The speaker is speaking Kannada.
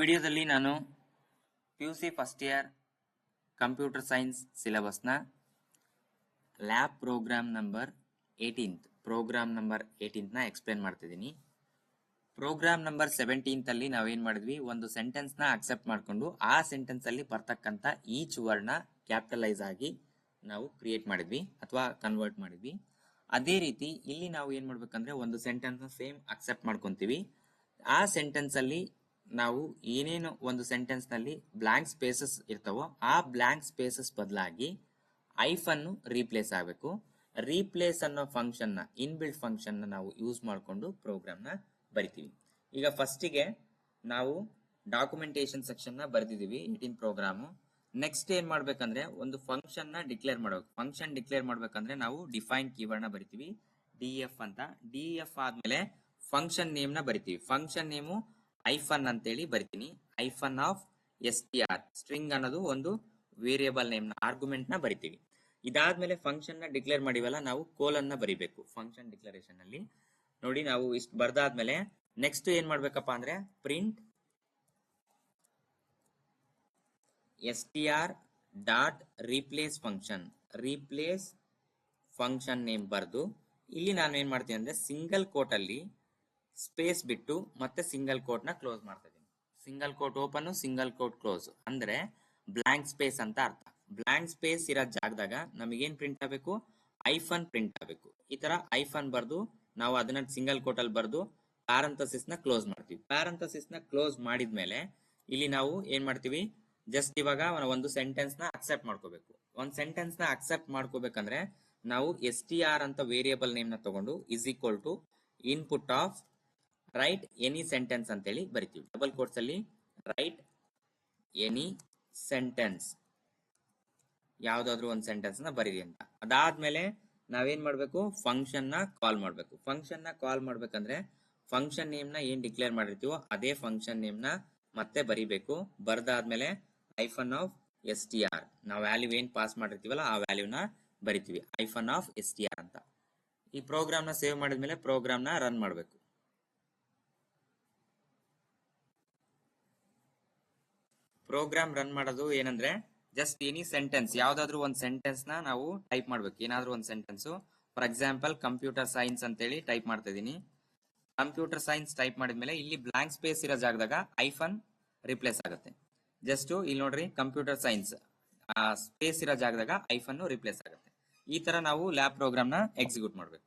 ವಿಡಿಯೋದಲ್ಲಿ ನಾನು PUC first year computer science ಸಿಲೆಬಸ್ನ ಲ್ಯಾಬ್ ಪ್ರೋಗ್ರಾಮ್ ನಂಬರ್ 18 ನ ಎಕ್ಸ್ಪ್ಲೇನ್ ಮಾಡ್ತಿದ್ದೀನಿ. ಪ್ರೋಗ್ರಾಮ್ ನಂಬರ್ 17 ಅಲ್ಲಿ ನಾವೇನ್ ಮಾಡಿದ್ವಿ, ಒಂದು ಸೆಂಟೆನ್ಸ್ ನ ಅಕ್ಸೆಪ್ಟ್ ಮಾಡ್ಕೊಂಡು ಆ ಸೆಂಟೆನ್ಸ್ ಅಲ್ಲಿ ಬರ್ತಕ್ಕಂತ ಈಚ್ ವರ್ಡ್ ನ ಕ್ಯಾಪಿಟಲೈಸ್ ಆಗಿ ನಾವು ಕ್ರಿಯೇಟ್ ಮಾಡಿದ್ವಿ ಅಥವಾ ಕನ್ವರ್ಟ್ ಮಾಡಿದ್ವಿ. ಅದೇ ರೀತಿ ಇಲ್ಲಿ ನಾವು ಏನ್ ಮಾಡ್ಬೇಕಂದ್ರೆ ಒಂದು ಸೆಂಟೆನ್ಸ್ ನ ಸೇಮ್ ಅಕ್ಸೆಪ್ಟ್ ಮಾಡ್ಕೊಂತೀವಿ. ಆ ಸೆಂಟೆನ್ಸ್ ಅಲ್ಲಿ ನಾವು ಏನೇನು ಒಂದು ಸೆಂಟೆನ್ಸ್ ನಲ್ಲಿ ಬ್ಲಾಂಕ್ ಸ್ಪೇಸಸ್ ಇರ್ತಾವೋ ಆ ಬ್ಲಾಂಕ್ ಸ್ಪೇಸಸ್ ಬದಲಾಗಿ ಐಫನ್ ರೀಪ್ಲೇಸ್ ಆಗಬೇಕು. ರೀಪ್ಲೇಸ್ ಅನ್ನೋ ಫಂಕ್ಷನ್ ನ ಇನ್ಬಿಲ್ಟ್ ಫಂಕ್ಷನ್ ನ ನಾವು ಯೂಸ್ ಮಾಡಿಕೊಂಡು ಪ್ರೋಗ್ರಾಮ್ ನ ಬರಿತೀವಿ. ಈಗ ಫಸ್ಟಿಗೆ ನಾವು ಡಾಕ್ಯುಮೆಂಟೇಶನ್ ಸೆಕ್ಷನ್ ನ ಬರೆದಿದ್ದೀವಿ 18 ಪ್ರೋಗ್ರಾಮ್. ನೆಕ್ಸ್ಟ್ ಏನ್ ಮಾಡ್ಬೇಕಂದ್ರೆ ಒಂದು ಫಂಕ್ಷನ್ ನ ಡಿಕ್ಲೇರ್ ಮಾಡಬೇಕು. ಫಂಕ್ಷನ್ ಡಿಕ್ಲೇರ್ ಮಾಡ್ಬೇಕಂದ್ರೆ ನಾವು ಡಿಫೈನ್ ಕೀವರ್ಡ್ ನ ಬರಿತೀವಿ ಡಿಎಫ್ ಅಂತ. ಡಿಎಫ್ ಆದ್ಮೇಲೆ ಫಂಕ್ಷನ್ ನೇಮ್ ನ ಬರಿತೀವಿ. ಫಂಕ್ಷನ್ ನೇಮು ಐಫನ್ ಅಂತೇಳಿ ಬರಿತೀನಿ. ಐಫನ್ ಆಫ್ str ಸ್ಟ್ರಿಂಗ್ ಅನ್ನೋದು ಒಂದು ವೇರಿಯೇಬಲ್ ನೇಮ್ ನ ಆರ್ಗ್ಯುಮೆಂಟ್ ನ ಬರಿತೀವಿ. ಇದಾದ್ಮೇಲೆ ಫಂಕ್ಷನ್ ನ ಡಿಕ್ಲೇರ್ ಮಾಡಿವಲ್ಲ, ನಾವು ಕೋಲನ್ ನ ಬರಿಬೇಕು ಫಂಕ್ಷನ್ ಡಿಕ್ಲರೇಷನ್ ಅಲ್ಲಿ. ನೋಡಿ, ನಾವು ಇಷ್ಟು ಬರ್ದಾದ್ಮೇಲೆ ನೆಕ್ಸ್ಟ್ ಏನ್ ಮಾಡ್ಬೇಕಪ್ಪ ಅಂದ್ರೆ print str dot replace function name ಬರ್ದು ಇಲ್ಲಿ ನಾನು ಏನ್ ಮಾಡ್ತೀನಿ ಅಂದ್ರೆ ಸಿಂಗಲ್ ಕೋಟ್ ಅಲ್ಲಿ ಸ್ಪೇಸ್ ಬಿಟ್ಟು ಮತ್ತೆ ಸಿಂಗಲ್ ಕೋಟ್ ನ ಕ್ಲೋಸ್ ಮಾಡ್ತಾ ಇದೀನಿ. Single quote open, single quote close ಅಂದ್ರೆ ಬ್ಲಾಂಕ್ ಸ್ಪೇಸ್ ಅಂತ ಅರ್ಥ. ಬ್ಲಾಂಕ್ ಸ್ಪೇಸ್ ಇರೋ ಜಾಗದಾಗ ನಮಗೇನ್ ಪ್ರಿಂಟ್ ಆಗಬೇಕು, ಐಫನ್ ಪ್ರಿಂಟ್ ಆಗಬೇಕು. ಈ ತರ ಐಫನ್ ಬರ್ದು ನಾವು ಅದನ್ನ ಸಿಂಗಲ್ ಕೋಟ್ ಅಲ್ಲಿ ಬರ್ದು ಪ್ಯಾರಂಥಸಿಸ್ ನ ಕ್ಲೋಸ್ ಮಾಡ್ತೀವಿ. ಪ್ಯಾರಂಥಸಿಸ್ ನ ಕ್ಲೋಸ್ ಮಾಡಿದ್ಮೇಲೆ ಇಲ್ಲಿ ನಾವು ಏನ್ ಮಾಡ್ತೀವಿ, ಜಸ್ಟ್ ಇವಾಗ ಒಂದು ಸೆಂಟೆನ್ಸ್ ನ ಅಕ್ಸೆಪ್ಟ್ ಮಾಡ್ಕೋಬೇಕು. ಒಂದ್ ಸೆಂಟೆನ್ಸ್ ನ ಅಕ್ಸೆಪ್ಟ್ ಮಾಡ್ಕೋಬೇಕಂದ್ರೆ ನಾವು str ಅಂತ ವೇರಿಯೇಬಲ್ ನೇಮ್ ನ ತಗೊಂಡು is equal to input of write any sentence ಅಂತೇಳಿ ಬರಿತೀವಿ. ಡಬಲ್ ಕೋಟ್ಸ್ ಅಲ್ಲಿ ರೈಟ್ ಎನಿ ಸೆಂಟೆನ್ಸ್, ಯಾವ್ದಾದ್ರು ಒಂದು ಸೆಂಟೆನ್ಸ್ ನ ಬರೀರಿ ಅಂತ. ಅದಾದ್ಮೇಲೆ ನಾವೇನ್ ಮಾಡ್ಬೇಕು, ಫಂಕ್ಷನ್ ನ ಕಾಲ್ ಮಾಡ್ಬೇಕು. ಫಂಕ್ಷನ್ ನ ಕಾಲ್ ಮಾಡ್ಬೇಕಂದ್ರೆ ಫಂಕ್ಷನ್ ನೇಮ್ ನ ಏನ್ ಡಿಕ್ಲೇರ್ ಮಾಡಿರ್ತೀವೋ ಅದೇ ಫಂಕ್ಷನ್ ನೇಮ್ ನ ಮತ್ತೆ ಬರಿಬೇಕು. ಬರ್ದಾದ್ಮೇಲೆ ಐಫನ್ ಆಫ್ str ನಾವು ವ್ಯಾಲ್ಯೂ ಏನ್ ಪಾಸ್ ಮಾಡಿರ್ತೀವಲ್ಲ ಆ ವ್ಯಾಲ್ಯೂನ ಬರಿತೀವಿ ಐಫನ್ ಆಫ್ str ಅಂತ. ಈ ಪ್ರೋಗ್ರಾಮ್ ನ ಸೇವ್ ಮಾಡಿದ್ಮೇಲೆ ಪ್ರೋಗ್ರಾಮ್ ನ ರನ್ ಮಾಡಬೇಕು. ಪ್ರೋಗ್ರಾಮ್ ರನ್ ಮಾಡೋದು ಏನಂದ್ರೆ ಜಸ್ಟ್ ಎನಿ ಸೆಂಟೆನ್ಸ್, ಯಾವ್ದಾದ್ರು ಒಂದು ಸೆಂಟೆನ್ಸ್ ನ ನಾವು ಟೈಪ್ ಮಾಡ್ಬೇಕು. ಏನಾದ್ರು ಒಂದು sentence, for example computer science ಅಂತೇಳಿ ಟೈಪ್ ಮಾಡ್ತಾ ಇದೀನಿ. ಕಂಪ್ಯೂಟರ್ ಸೈನ್ಸ್ ಟೈಪ್ ಮಾಡಿದ್ಮೇಲೆ ಇಲ್ಲಿ ಬ್ಲಾಂಕ್ ಸ್ಪೇಸ್ ಇರೋ ಜಾಗದಾಗ ಐಫನ್ ರಿಪ್ಲೇಸ್ ಆಗುತ್ತೆ. ಜಸ್ಟ್ ಇಲ್ಲಿ ನೋಡ್ರಿ, ಕಂಪ್ಯೂಟರ್ ಸೈನ್ಸ್ ಸ್ಪೇಸ್ ಇರೋ ಜಾಗದಾಗ ಐಫನ್ ರಿಪ್ಲೇಸ್ ಆಗುತ್ತೆ. ಈ ತರ ನಾವು ಲ್ಯಾಬ್ ಪ್ರೋಗ್ರಾಮ್ ನ ಎಕ್ಸಿಕ್ಯೂಟ್ ಮಾಡಬೇಕು.